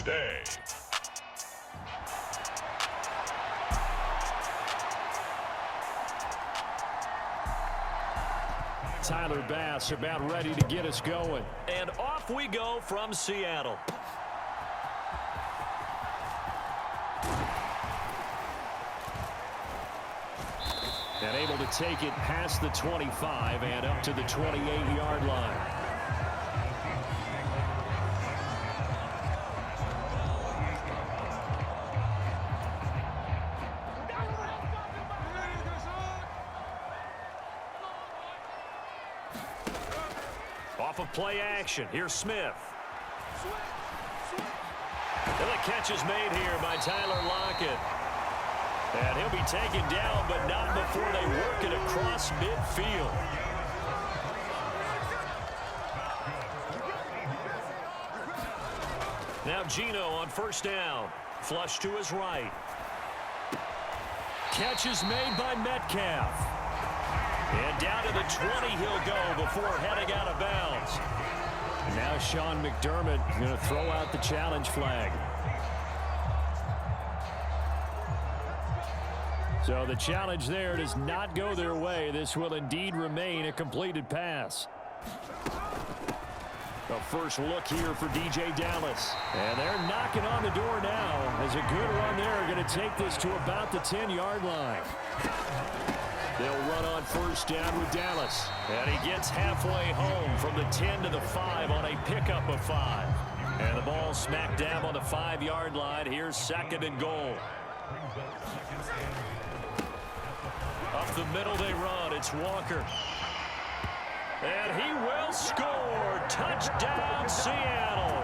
Day. Tyler Bass about ready to get us going. And off we go from Seattle. And able to take it past the 25 and up to the 28-yard line. Off of play action, here's Smith. And the catch is made here by Tyler Lockett. And he'll be taken down, but not before they work it across midfield. Now Geno on first down. Flush to his right. Catch is made by Metcalf. And down to the 20 he'll go before heading out of bounds. And now Sean McDermott going to throw out the challenge flag. So the challenge there does not go their way. This will indeed remain a completed pass. The first look here for DJ Dallas. And they're knocking on the door now as a good run there. Going to take this to about the 10-yard line. They'll run on first down with Dallas. And he gets halfway home from the 10 to the 5 on a pickup of 5. And the ball smack dab on the 5-yard line. Here's second and goal. Up the middle they run. It's Walker. And he will score. Touchdown, Seattle.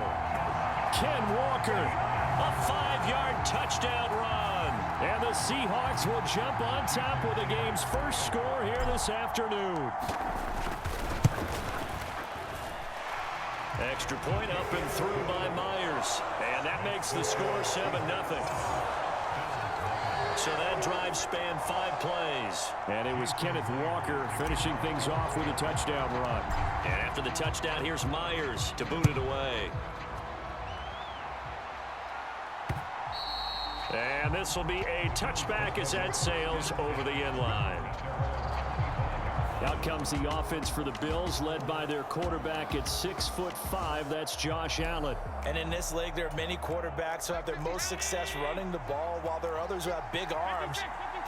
Ken Walker. A 5-yard touchdown run. And the Seahawks will jump on top with the game's first score here this afternoon. Extra point up and through by Myers. And that makes the score 7-0. So that drive spanned 5 plays. And it was Kenneth Walker finishing things off with a touchdown run. And after the touchdown, here's Myers to boot it away. And this will be a touchback as that sails over the end line. Out comes the offense for the Bills, led by their quarterback at 6'5". That's Josh Allen. And in this league, there are many quarterbacks who have their most success running the ball, while there are others who have big arms.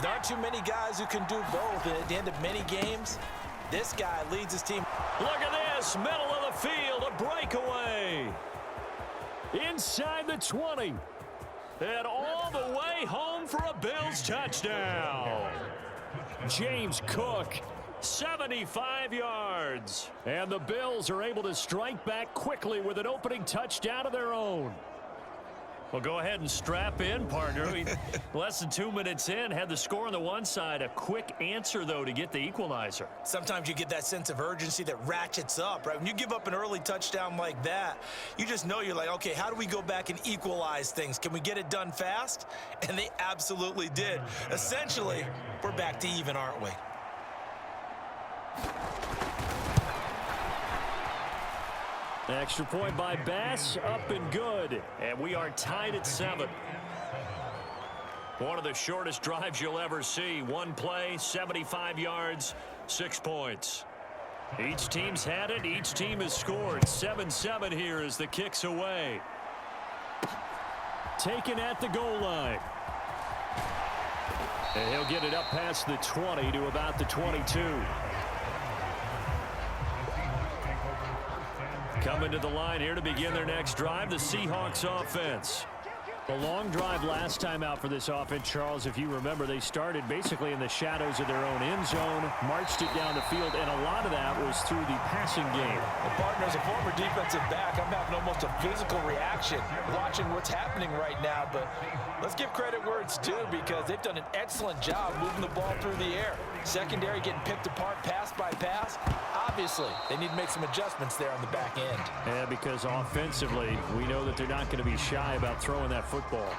There aren't too many guys who can do both. And at the end of many games, this guy leads his team. Look at this, middle of the field, a breakaway. Inside the 20. And all the way home for a Bills touchdown. James Cook. 75 yards. And the Bills are able to strike back quickly with an opening touchdown of their own. Well, go ahead and strap in, partner. Less than 2 minutes in, had the score on the one side. A quick answer, though, to get the equalizer. Sometimes you get that sense of urgency that ratchets up, right? When you give up an early touchdown like that, you just know you're like, okay, how do we go back and equalize things? Can we get it done fast? And they absolutely did. Essentially, we're back to even, aren't we? Extra point by Bass, up and good. And we are tied at 7. One of the shortest drives you'll ever see. One play, 75 yards, 6 points. Each team's had it. Each team has scored. 7-7 here as the kick's away. Taken at the goal line. And he'll get it up past the 20 to about the 22. Coming to the line here to begin their next drive, the Seahawks offense. The long drive last time out for this offense, Charles, if you remember, they started basically in the shadows of their own end zone, marched it down the field, and a lot of that was through the passing game. Well, partner, as a former defensive back, I'm having almost a physical reaction watching what's happening right now, but let's give credit where it's due because they've done an excellent job moving the ball through the air. Secondary getting picked apart pass by pass. Obviously, they need to make some adjustments there on the back end. Yeah, because offensively, we know that they're not going to be shy about throwing that football.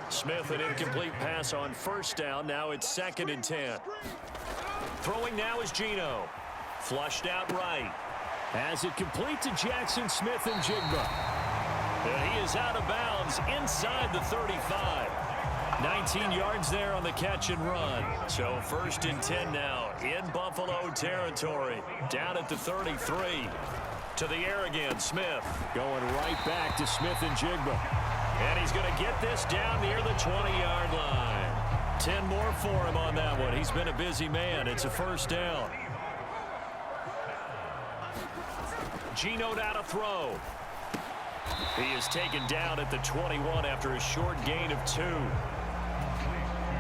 Smith, an incomplete pass on first down. Now it's 2nd and 10. Throwing now is Geno. Flushed out right. As it complete to Jackson Smith and Jigba. And he is out of bounds inside the 35. 19 yards there on the catch and run. So 1st and 10 now in Buffalo territory. Down at the 33. To the air again, Smith. Going right back to Smith and Jigba. And he's going to get this down near the 20-yard line. 10 more for him on that one. He's been a busy man. It's a 1st down. Geno now to throw. He is taken down at the 21 after a short gain of 2.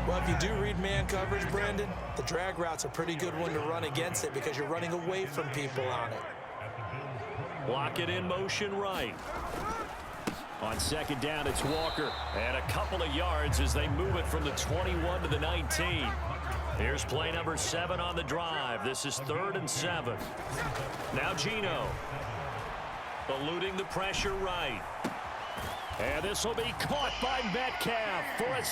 Well, if you do read man coverage, Brandon, the drag route's a pretty good one to run against it because you're running away from people on it. Block it in motion right. On 2nd down, it's Walker. And a couple of yards as they move it from the 21 to the 19. Here's play number 7 on the drive. This is 3rd and 7. Now Geno. Eluding the pressure right. And this will be caught by Metcalf for a...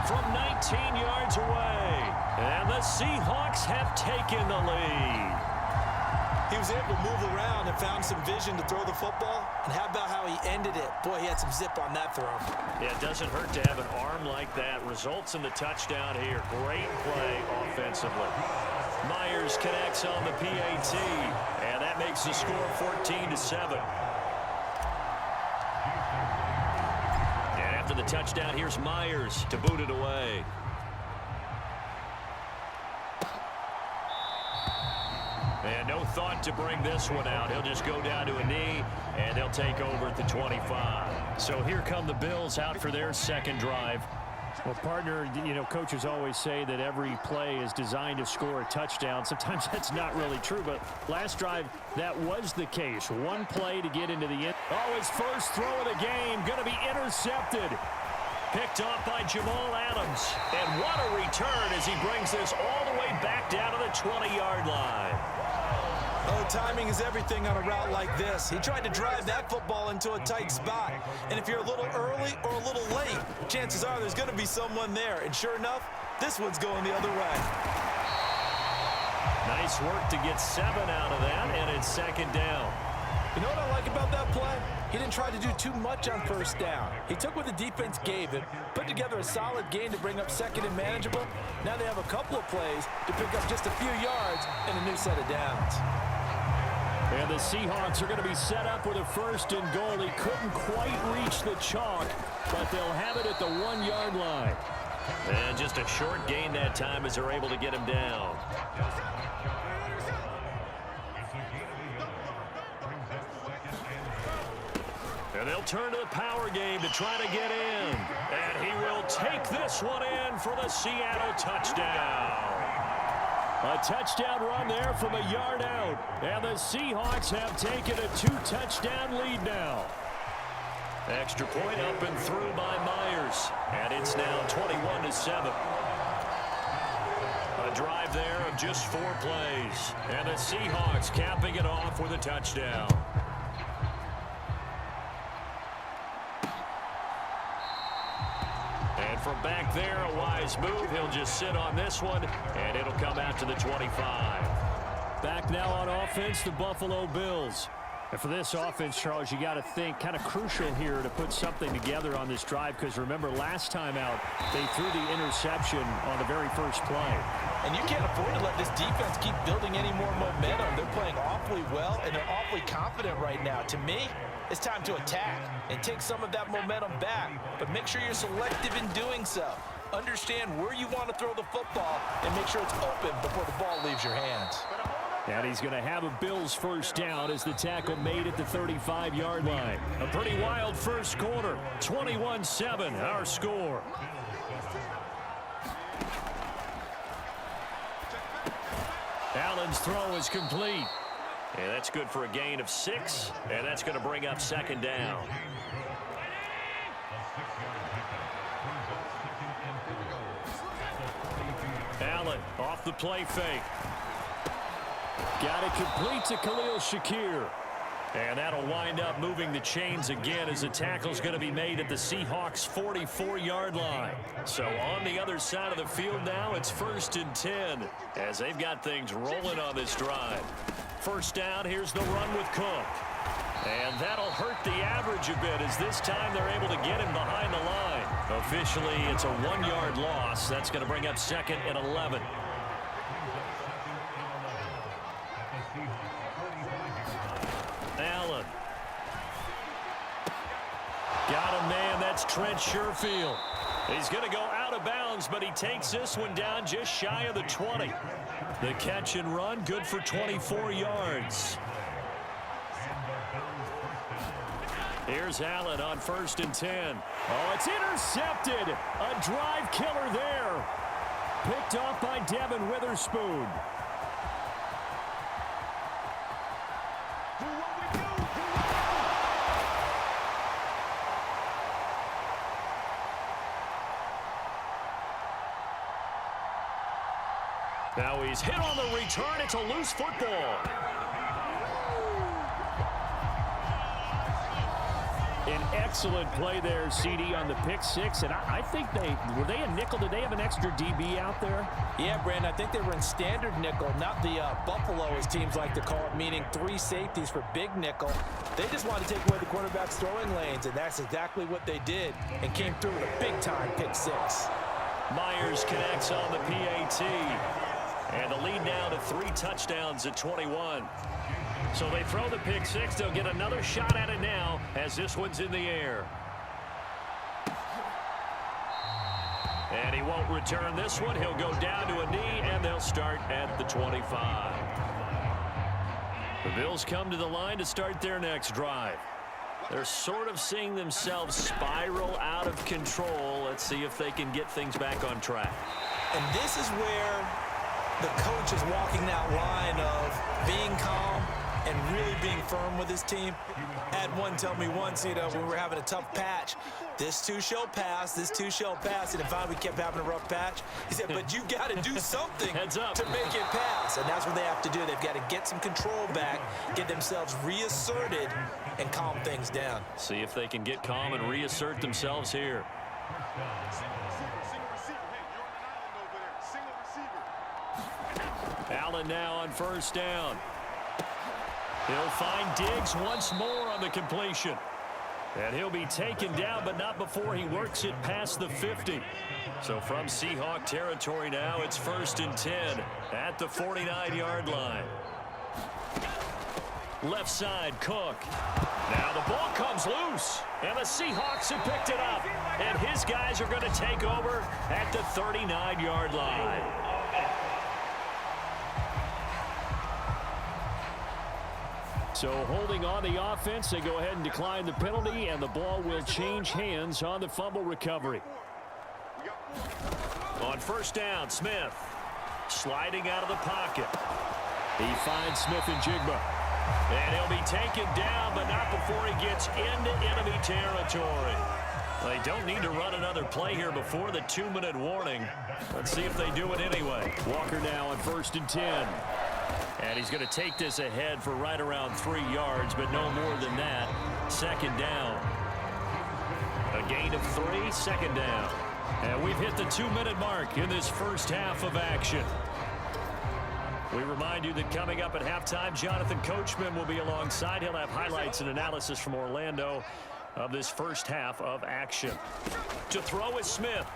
From 19 yards away. And the Seahawks have taken the lead. He was able to move around and found some vision to throw the football. And how about how he ended it? Boy, he had some zip on that throw. Yeah, it doesn't hurt to have an arm like that. Results in the touchdown here. Great play offensively. Myers connects on the PAT. And that makes the score 14-7. And after the touchdown, here's Myers to boot it away. And no thought to bring this one out. He'll just go down to a knee, and they'll take over at the 25. So here come the Bills out for their 2nd drive. Well, partner, you know, coaches always say that every play is designed to score a touchdown. Sometimes that's not really true, but last drive, that was the case. One play to get into the end. Oh, his first throw of the game going to be intercepted. Picked off by Jamal Adams. And what a return as he brings this all the way back down to the 20-yard line. Oh, timing is everything on a route like this. He tried to drive that football into a tight spot. And if you're a little early or a little late, chances are there's going to be someone there. And sure enough, this one's going the other way. Nice work to get 7 out of that, and it's 2nd down. You know what I like about that play? He didn't try to do too much on 1st down. He took what the defense gave him, put together a solid gain to bring up 2nd and manageable. Now they have a couple of plays to pick up just a few yards and a new set of downs. And the Seahawks are going to be set up with a 1st and goal. He couldn't quite reach the chalk, but they'll have it at the 1-yard line. And just a short gain that time as they're able to get him down. And they'll turn to the power game to try to get in. And he will take this one in for the Seattle touchdown. A touchdown run there from a yard out. And the Seahawks have taken a 2-touchdown lead now. Extra point up and through by Myers. And it's now 21-7. A drive there of just 4 plays. And the Seahawks capping it off with a touchdown. And from back there, a wise move. He'll just sit on this one, and it'll come out to the 25. Back now on offense, the Buffalo Bills. And for this offense, Charles, you got to think kind of crucial here to put something together on this drive, because remember, last time out, they threw the interception on the very first play. And you can't afford to let this defense keep building any more momentum. They're playing awfully well, and they're awfully confident right now. To me, it's time to attack and take some of that momentum back. But make sure you're selective in doing so. Understand where you want to throw the football and make sure it's open before the ball leaves your hands. And he's going to have a Bills 1st down as the tackle made at the 35-yard line. A pretty wild first quarter. 21-7, our score. Allen's throw is complete. And that's good for a gain of 6. And that's going to bring up 2nd down. Allen off the play fake. Got it complete to Khalil Shakir. And that'll wind up moving the chains again as the tackle's going to be made at the Seahawks' 44-yard line. So on the other side of the field now, it's 1st and 10 as they've got things rolling on this drive. First down, here's the run with Cook. And that'll hurt the average a bit as this time they're able to get him behind the line. Officially, it's a 1-yard loss. That's going to bring up 2nd and 11. Allen. Got him, man. That's Trent Sherfield. He's going to go out of bounds, but he takes this one down just shy of the 20. The catch and run, good for 24 yards. Here's Allen on 1st and 10. Oh, it's intercepted. A drive killer there. Picked off by Devin Witherspoon. Now he's hit on the return. It's a loose football. An excellent play there, CD, on the pick six. And I think were they a nickel? Did they have an extra DB out there? Yeah, Brandon, I think they were in standard nickel, not the Buffalo, as teams like to call it, meaning 3 safeties for big nickel. They just wanted to take away the quarterback's throwing lanes, and that's exactly what they did and came through with a big-time pick six. Myers connects on the PAT. And the lead now to 3 touchdowns at 21. So they throw the pick six. They'll get another shot at it now as this one's in the air. And he won't return this one. He'll go down to a knee, and they'll start at the 25. The Bills come to the line to start their next drive. They're sort of seeing themselves spiral out of control. Let's see if they can get things back on track. And this is where the coach is walking that line of being calm and really being firm with his team. Had one tell me once, when we were having a tough patch, this too shall pass, this too shall pass. And finally we kept having a rough patch. He said, but you got to do something Heads up to make it pass. And that's what they have to do. They've got to get some control back, get themselves reasserted, and calm things down. See if they can get calm and reassert themselves here. Allen now on 1st down. He'll find Diggs once more on the completion. And he'll be taken down, but not before he works it past the 50. So from Seahawk territory now, it's 1st and 10 at the 49-yard line. Left side, Cook. Now the ball comes loose, and the Seahawks have picked it up. And his guys are going to take over at the 39-yard line. So holding on the offense, they go ahead and decline the penalty, and the ball will change hands on the fumble recovery. On 1st down, Smith sliding out of the pocket. He finds Smith and Jigba. And he'll be taken down, but not before he gets into enemy territory. They don't need to run another play here before the 2-minute warning. Let's see if they do it anyway. Walker now on 1st and 10. And he's going to take this ahead for right around 3 yards, but no more than that. 2nd down. A gain of 3, 2nd down. And we've hit the 2-minute mark in this first half of action. We remind you that coming up at halftime, Jonathan Coachman will be alongside. He'll have highlights and analysis from Orlando of this first half of action. To throw is Smith.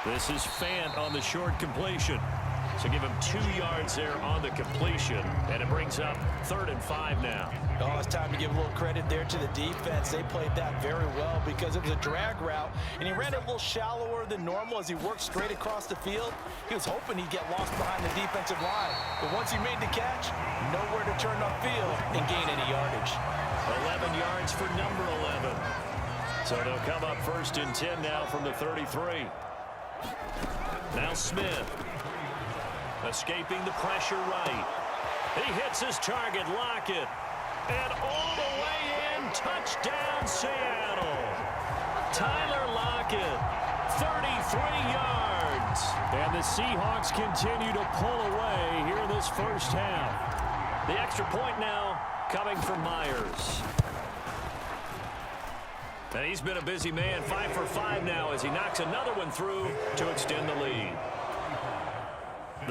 This is Fant on the short completion. So give him 2 yards there on the completion, and it brings up 3rd and 5 now. Oh, it's time to give a little credit there to the defense. They played that very well because it was a drag route, and he ran it a little shallower than normal as he worked straight across the field. He was hoping he'd get lost behind the defensive line, but once he made the catch, nowhere to turn upfield and gain any yardage. 11 yards for number 11. So they'll come up 1st and 10 now from the 33. Now Smith. Escaping the pressure right. He hits his target, Lockett. And all the way in, touchdown Seattle. Tyler Lockett, 33 yards. And the Seahawks continue to pull away here in this first half. The extra point now coming from Myers. And he's been a busy man, 5 for 5 now as he knocks another one through to extend the lead.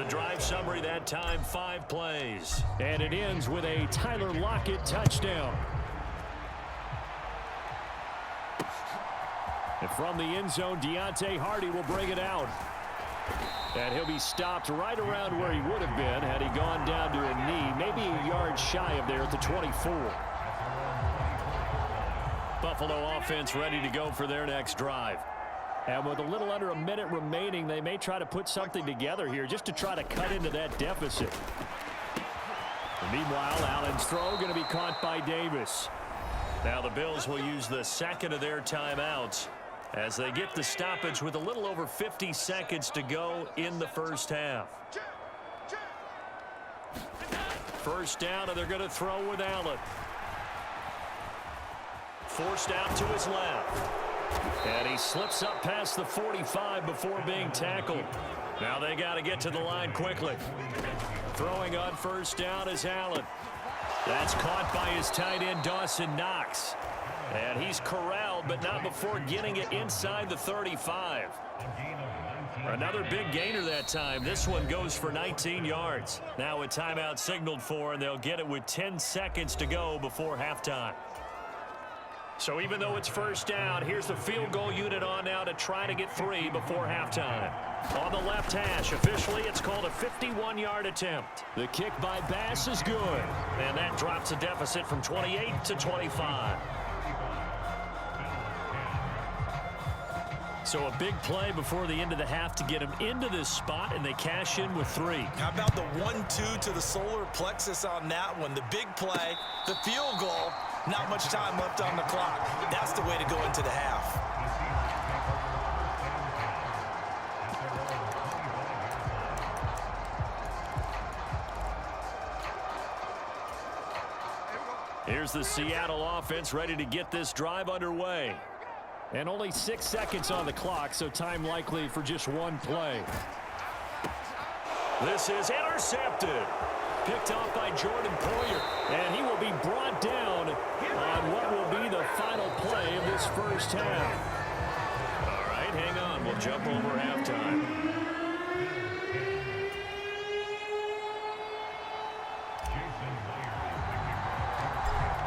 The drive summary that time, 5 plays. And it ends with a Tyler Lockett touchdown. And from the end zone, Deontay Hardy will bring it out. And he'll be stopped right around where he would have been had he gone down to a knee, maybe a yard shy of there at the 24. Buffalo offense ready to go for their next drive. And with a little under a minute remaining, they may try to put something together here just to try to cut into that deficit. And meanwhile, Allen's throw going to be caught by Davis. Now the Bills will use the second of their timeouts as they get the stoppage with a little over 50 seconds to go in the first half. First down, and they're going to throw with Allen. Forced out to his left. And he slips up past the 45 before being tackled. Now they got to get to the line quickly. Throwing on first down is Allen. That's caught by his tight end, Dawson Knox. And he's corralled, but not before getting it inside the 35. Another big gainer that time. This one goes for 19 yards. Now a timeout signaled for, and they'll get it with 10 seconds to go before halftime. So even though it's first down, here's the field goal unit on now to try to get 3 before halftime. On the left hash, officially it's called a 51-yard attempt. The kick by Bass is good. And that drops a deficit from 28 to 25. So a big play before the end of the half to get him into this spot, and they cash in with 3. How about the 1-2 to the solar plexus on that one? The big play, the field goal, not much time left on the clock. That's the way to go into the half. Here's the Seattle offense ready to get this drive underway. And only 6 seconds on the clock, so time likely for just one play. This is intercepted. Picked off by Jordan Poyer. And he will be brought down on what will be the final play of this first half. All right, hang on. We'll jump over halftime.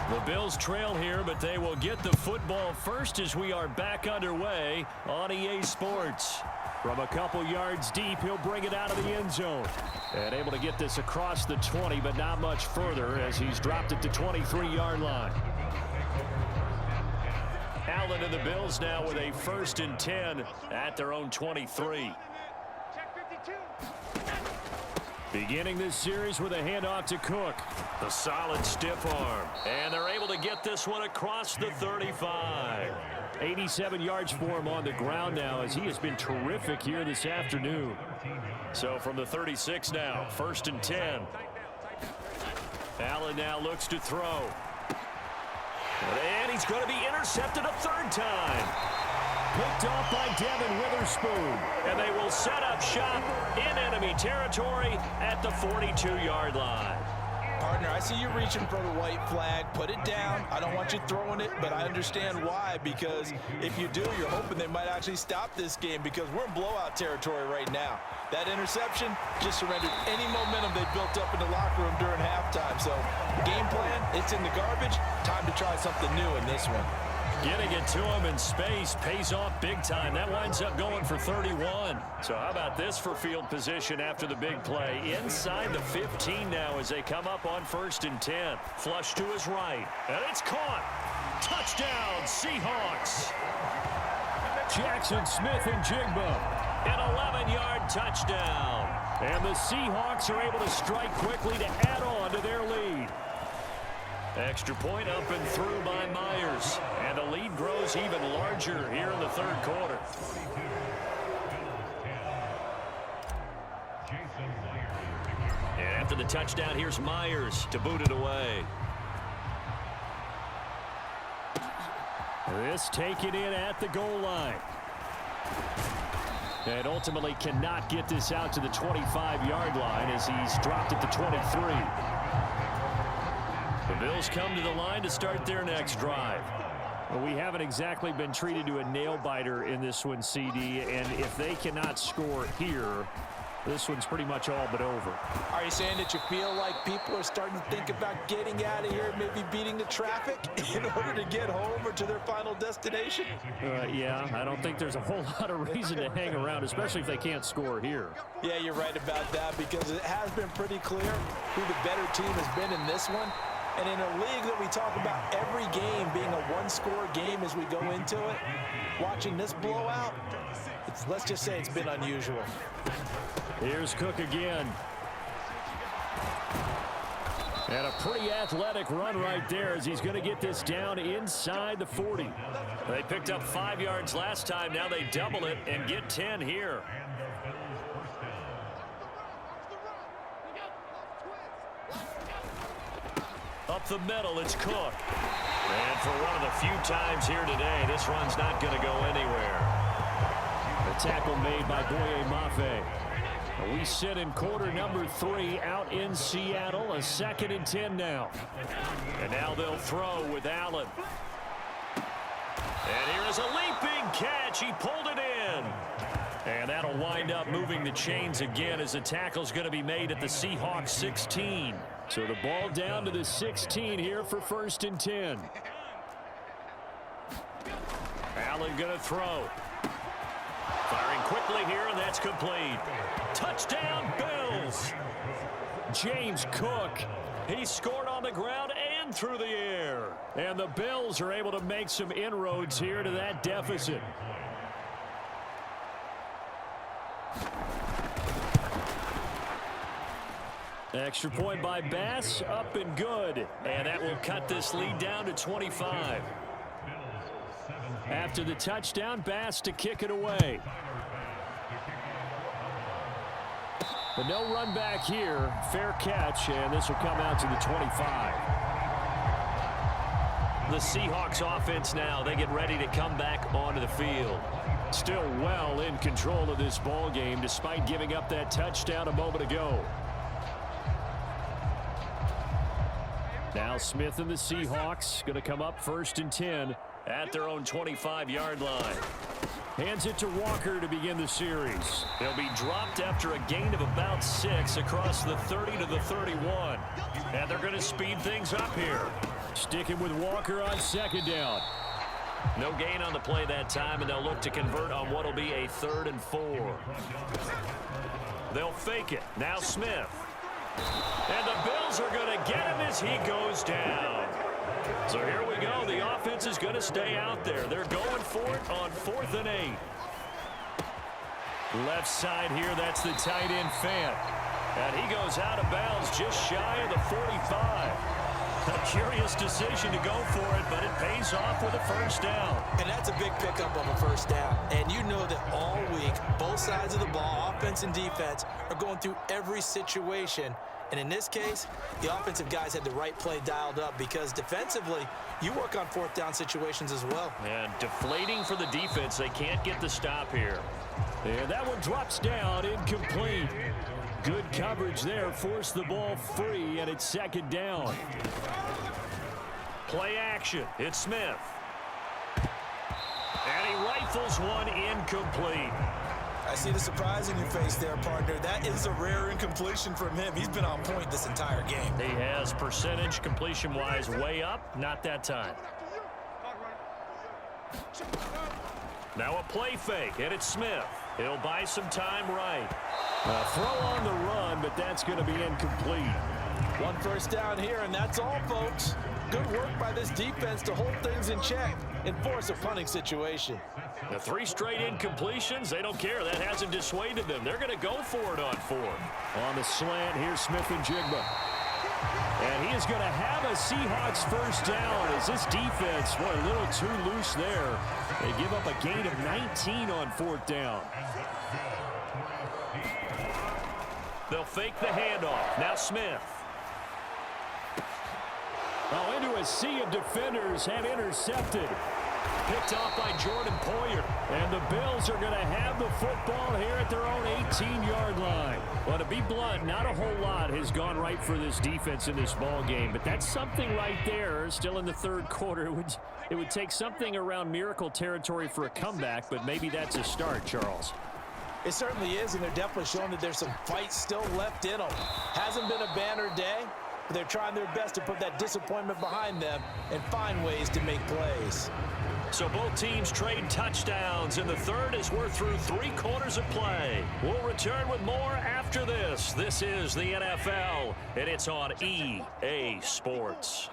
The Bills trail here, but they will get the football first as we are back underway on EA Sports. From a couple yards deep, he'll bring it out of the end zone. And able to get this across the 20, but not much further as he's dropped it to 23-yard line. Allen and the Bills now with a 1st and 10 at their own 23. Beginning this series with a handoff to Cook. The solid stiff arm. And they're able to get this one across the 35. 87 yards for him on the ground now as he has been terrific here this afternoon. So from the 36 now, 1st and 10. Allen now looks to throw. And he's going to be intercepted a 3rd time. Picked off by Devin Witherspoon. And they will set up shop in enemy territory at the 42-yard line. Partner, I see you reaching for the white flag. Put it down. I don't want you throwing it, but I understand why, because if you do, you're hoping they might actually stop this game because we're in blowout territory right now. That interception just surrendered any momentum they built up in the locker room during halftime. So game plan, it's in the garbage. Time to try something new in this one. Getting it to him in space pays off big time. That winds up going for 31. So how about this for field position after the big play? Inside the 15 now as they come up on 1st and 10. Flush to his right. And it's caught. Touchdown, Seahawks. Jackson Smith and Jigba. An 11-yard touchdown. And the Seahawks are able to strike quickly to add on to their lead. Extra point up and through by Myers. And the lead grows even larger here in the 3rd quarter. And after the touchdown, here's Myers to boot it away. This taken in at the goal line. And ultimately cannot get this out to the 25-yard line as he's dropped it to 23. The Bills come to the line to start their next drive. Well, we haven't exactly been treated to a nail-biter in this one, CD, and if they cannot score here, This one's pretty much all but over. Are you saying that you feel like people are starting to think about getting out of here, maybe beating the traffic in order to get home or to their final destination? Yeah, I don't think there's a whole lot of reason to hang around, especially if they can't score here. Yeah, you're right about that, because it has been pretty clear who the better team has been in this one. And in a league that we talk about every game being a one-score game as we go into it, watching this blowout, let's just say it's been unusual. Here's Cook again. And a pretty athletic run right there as he's going to get this down inside the 40. They picked up 5 yards last time. Now they double it and get 10 here. Up the middle, it's Cook. And for one of the few times here today, this run's not going to go anywhere. The tackle made by Boye Mafe. We sit in quarter number 3 out in Seattle. A 2nd and 10 now. And now they'll throw with Allen. And here is a leaping catch. He pulled it in. And that'll wind up moving the chains again as the tackle's going to be made at the Seahawks 16. So the ball down to the 16 here for 1st and 10. Allen going to throw. Firing quickly here, and that's complete. Touchdown, Bills. James Cook. He scored on the ground and through the air. And the Bills are able to make some inroads here to that deficit. Extra point by Bass, up and good. And that will cut this lead down to 25. After the touchdown, Bass to kick it away. But no run back here. Fair catch, and this will come out to the 25. The Seahawks offense now, they get ready to come back onto the field. Still well in control of this ball game despite giving up that touchdown a moment ago. Now Smith and the Seahawks going to come up 1st and 10 at their own 25-yard line. Hands it to Walker to begin the series. They'll be dropped after a gain of about 6 across the 30 to the 31. And they're going to speed things up here. Sticking with Walker on 2nd down. No gain on the play that time, and they'll look to convert on what will be a 3rd and 4. They'll fake it. Now Smith. And the Bills are going to get him as he goes down. So here we go. The offense is going to stay out there. They're going for it on 4th and 8. Left side here, that's the tight end Fant. And he goes out of bounds just shy of the 45. A curious decision to go for it, but it pays off with a 1st down. And that's a big pickup of a 1st down. And you know that all week, both sides of the ball, offense and defense, are going through every situation. And in this case, the offensive guys had the right play dialed up because defensively, you work on 4th down situations as well. And deflating for the defense. They can't get the stop here. And that one drops down, incomplete. Good coverage there, forced the ball free, and it's 2nd down. Play action. It's Smith. And he rifles one incomplete. I see the surprise in your face there, partner. That is a rare incompletion from him. He's been on point this entire game. He has percentage completion-wise way up. Not that time. Now a play fake, and it's Smith. He'll buy some time right. Throw on the run, but that's going to be incomplete. 1 1st down here, and that's all, folks. Good work by this defense to hold things in check and force a punting situation. The 3 straight incompletions, they don't care. That hasn't dissuaded them. They're going to go for it on 4th. On the slant, here's Smith and Jigba. And he is going to have a Seahawks 1st down as this defense, boy, a little too loose there. They give up a gain of 19 on 4th down. They'll fake the handoff. Now Smith. Oh, into a sea of defenders and intercepted. Picked off by Jordan Poyer. And the Bills are going to have the football here at their own 18-yard line. Well, to be blunt, not a whole lot has gone right for this defense in this ball game. But that's something right there. Still in the 3rd quarter. It would take something around miracle territory for a comeback, but maybe that's a start, Charles. It certainly is, and they're definitely showing that there's some fight still left in them. Hasn't been a banner day, but they're trying their best to put that disappointment behind them and find ways to make plays. So both teams trade touchdowns in the third as we're through 3 quarters of play. We'll return with more after this. This is the NFL, and it's on EA Sports.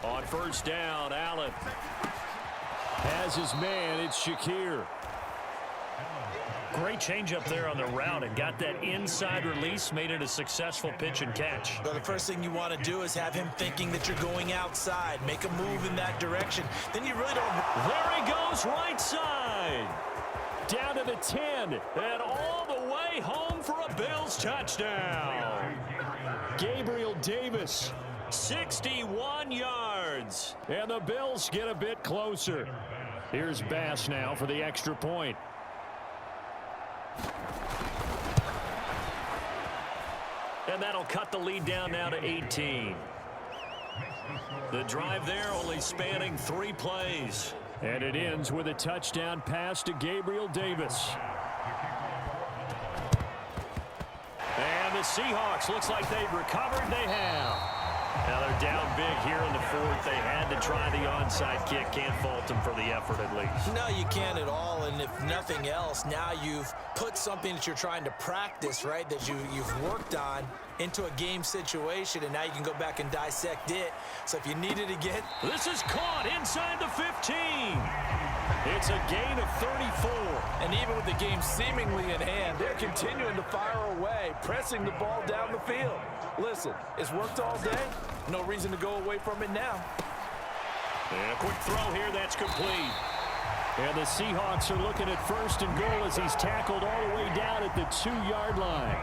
On first down, Allen has his man. It's Shakir. Great change up there on the route and got that inside release, made it a successful pitch and catch. Well, the first thing you want to do is have him thinking that you're going outside. Make a move in that direction. Then you really don't. There he goes, right side. Down to the 10 and all the way home for a Bills touchdown. Gabriel Davis, 61 yards. And the Bills get a bit closer. Here's Bass now for the extra point. And that'll cut the lead down now to 18. The drive there only spanning 3 plays. And it ends with a touchdown pass to Gabriel Davis. And the Seahawks, looks like they've recovered. They have. Now they're down big here in the fourth. They had to try the onside kick. Can't fault them for the effort at least. No, you can't at all. And if nothing else, now you've put something that you're trying to practice, right, that you've worked on into a game situation, and now you can go back and dissect it. So if you need it again. This is caught inside the 15. It's a gain of 34. And even with the game seemingly in hand, they're continuing to fire away, pressing the ball down the field. Listen, it's worked all day. No reason to go away from it now. And a quick throw here, that's complete. And the Seahawks are looking at first and goal as he's tackled all the way down at the 2-yard line.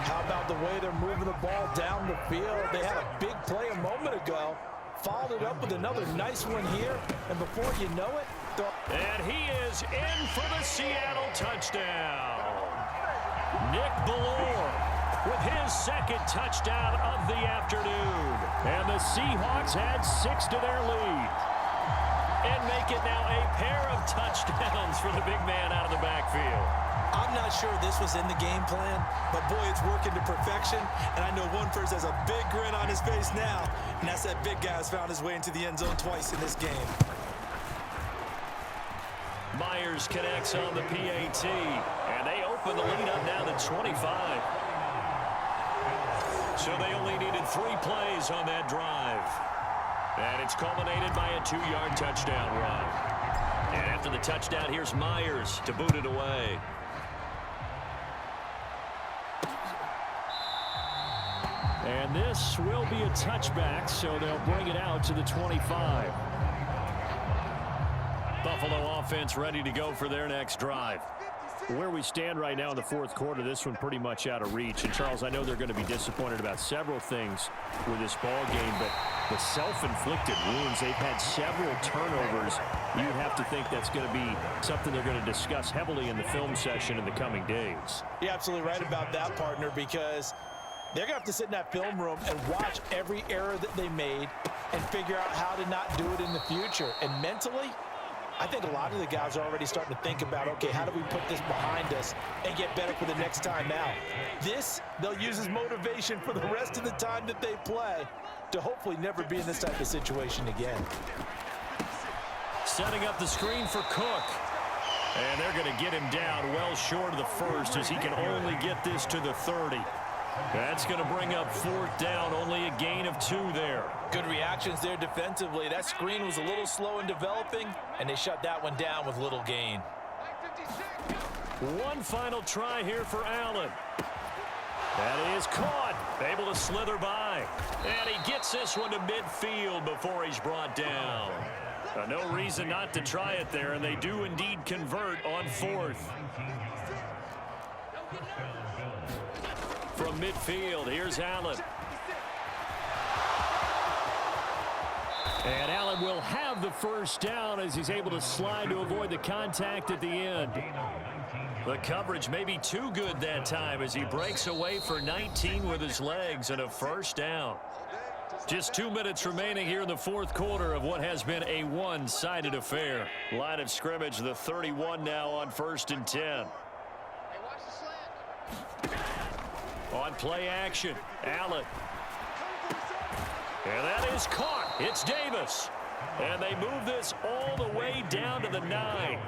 How about the way they're moving the ball down the field? They had a big play a moment ago. Followed it up with another nice one here. And before you know it, and he is in for the Seattle touchdown. Nick Ballore with his second touchdown of the afternoon. And the Seahawks add 6 to their lead. And make it now a pair of touchdowns for the big man out of the backfield. I'm not sure this was in the game plan, but boy, it's working to perfection. And I know one person has a big grin on his face now, and that's that big guy has found his way into the end zone twice in this game. Myers connects on the PAT, and they open the lead up now to 25. So they only needed 3 plays on that drive. And it's culminated by a 2-yard touchdown run. And after the touchdown, here's Myers to boot it away. And this will be a touchback, so they'll bring it out to the 25. Buffalo offense ready to go for their next drive. Where we stand right now in the fourth quarter, this one pretty much out of reach. And, Charles, I know they're going to be disappointed about several things with this ball game, but the self-inflicted wounds, they've had several turnovers. You'd have to think that's going to be something they're going to discuss heavily in the film session in the coming days. You're absolutely right about that, partner, because they're going to have to sit in that film room and watch every error that they made and figure out how to not do it in the future. And mentally, I think a lot of the guys are already starting to think about, okay, how do we put this behind us and get better for the next time out? This, they'll use as motivation for the rest of the time that they play to hopefully never be in this type of situation again. Setting up the screen for Cook. And they're going to get him down well short of the first as he can only get this to the 30. That's going to bring up 4th down, only a gain of 2 there. Good reactions there defensively. That screen was a little slow in developing, and they shut that one down with little gain. One final try here for Allen. That is caught. Able to slither by. And he gets this one to midfield before he's brought down. No reason not to try it there, and they do indeed convert on 4th. From midfield, here's Allen. And Allen will have the first down as he's able to slide to avoid the contact at the end. The coverage may be too good that time as he breaks away for 19 with his legs and a first down. Just 2 minutes remaining here in the fourth quarter of what has been a one-sided affair. Line of scrimmage, the 31 now on 1st and 10. On play action, Allen. And that is caught. It's Davis. And they move this all the way down to the 9.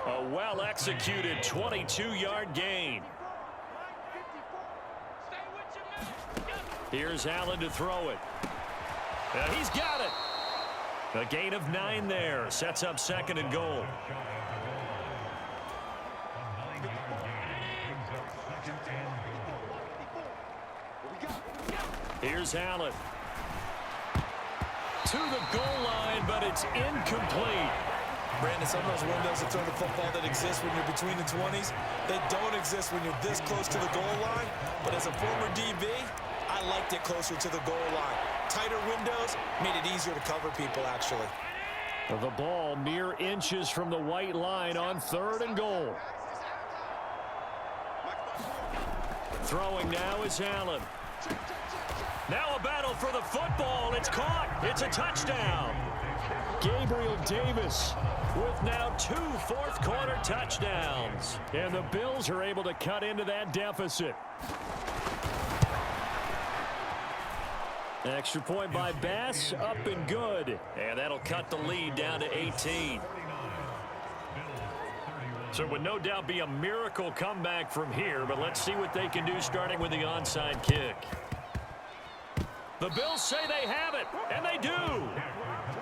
A well-executed 22-yard gain. Here's Allen to throw it. And he's got it. A gain of 9 there. Sets up 2nd and goal. Here's Allen. To the goal line, but it's incomplete. Brandon, some of those windows to throw the football that exist when you're between the 20s, they don't exist when you're this close to the goal line. But as a former DB, I liked it closer to the goal line. Tighter windows made it easier to cover people, actually. The ball mere inches from the white line on 3rd and goal. Throwing now is Allen. Now a battle for the football. It's caught. It's a touchdown. Gabriel Davis with now 2 fourth-quarter touchdowns. And the Bills are able to cut into that deficit. Extra point by Bass, up and good. And that'll cut the lead down to 18. So it would no doubt be a miracle comeback from here, but let's see what they can do starting with the onside kick. The Bills say they have it, and they do.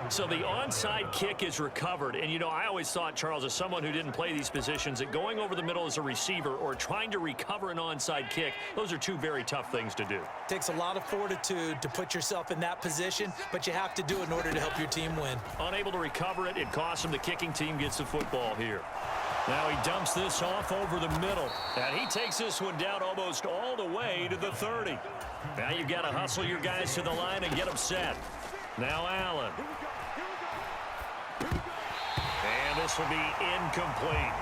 So the onside kick is recovered. And, you know, I always thought, Charles, as someone who didn't play these positions, that going over the middle as a receiver or trying to recover an onside kick, those are 2 very tough things to do. It takes a lot of fortitude to put yourself in that position, but you have to do it in order to help your team win. Unable to recover it, it costs him. The kicking team gets the football here. Now he dumps this off over the middle. And he takes this one down almost all the way to the 30. Now you've got to hustle your guys to the line and get them set. Now Allen. And this will be incomplete.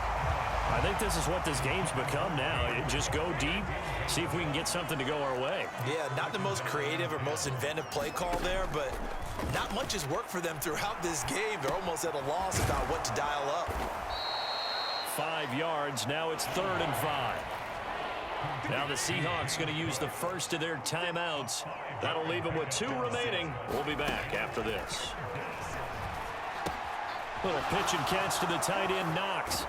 I think this is what this game's become now. Just go deep, see if we can get something to go our way. Yeah, not the most creative or most inventive play call there, but not much has worked for them throughout this game. They're almost at a loss about what to dial up. 5 yards. Now it's 3rd and 5. Now the Seahawks going to use the first of their timeouts. That'll leave them with 2 remaining. We'll be back after this. Little pitch and catch to the tight end, Knox.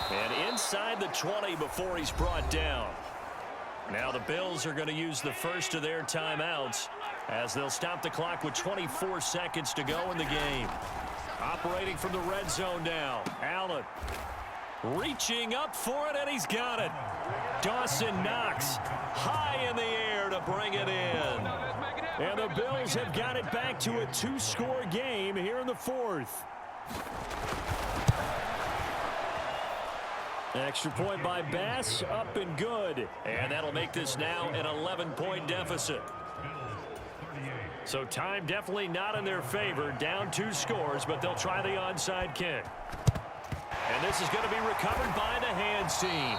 And inside the 20 before he's brought down. Now the Bills are going to use the first of their timeouts as they'll stop the clock with 24 seconds to go in the game. Operating from the red zone now. Allen. Reaching up for it, and he's got it. Dawson Knox high in the air to bring it in. And the Bills have got it back to a 2-score game here in the 4th. Extra point by Bass, up and good. And that'll make this now an 11-point deficit. So time definitely not in their favor. Down 2 scores, but they'll try the onside kick. And this is going to be recovered by the hands team.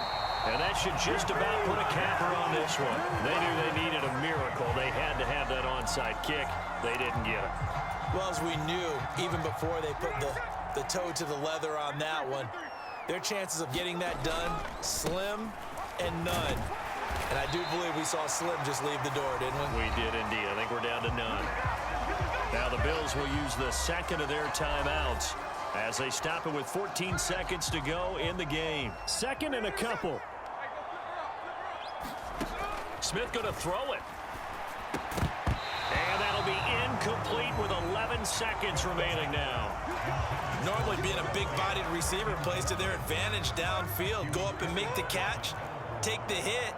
And that should just about put a capper on this one. They knew they needed a miracle. They had to have that onside kick. They didn't get it. Well, as we knew, even before they put the toe to the leather on that one, their chances of getting that done, slim and none. And I do believe we saw Slim just leave the door, didn't we? We did indeed. I think we're down to none. Now the Bills will use the second of their timeouts as they stop it with 14 seconds to go in the game. 2nd and a couple. Smith going to throw it. And that'll be incomplete with 11 seconds remaining now. Normally being a big-bodied receiver plays to their advantage downfield. Go up and make the catch, take the hit,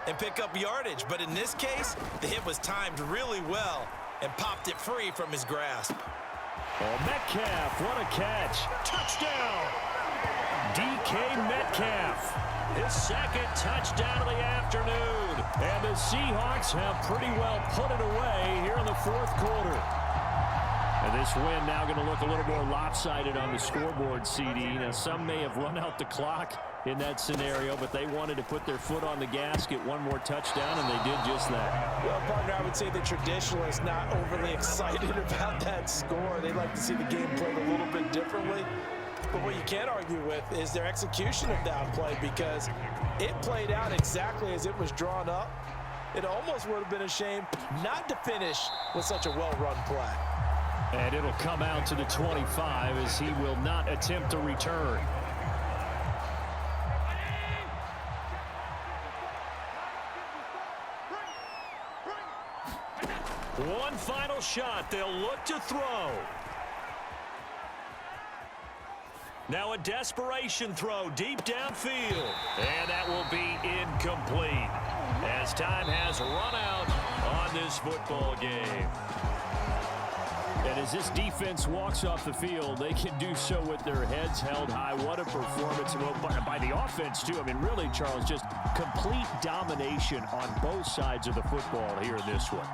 and pick up yardage. But in this case, the hit was timed really well and popped it free from his grasp. Oh, Metcalf, what a catch. Touchdown. DK Metcalf. His 2nd touchdown of the afternoon. And the Seahawks have pretty well put it away here in the 4th quarter. And this win now going to look a little more lopsided on the scoreboard, CD. Now, some may have run out the clock in that scenario, but they wanted to put their foot on the gas, get one more touchdown, and they did just that. Well, partner, I would say the traditionalists not overly excited about that score. They'd like to see the game played a little bit differently. But what you can't argue with is their execution of that play, because it played out exactly as it was drawn up. It almost would have been a shame not to finish with such a well-run play. And it'll come out to the 25 as he will not attempt to return. One final shot. They'll look to throw. Now a desperation throw deep downfield. And that will be incomplete as time has run out on this football game. And as this defense walks off the field, they can do so with their heads held high. What a performance by the offense, too. I mean, really, Charles, just complete domination on both sides of the football here in this one.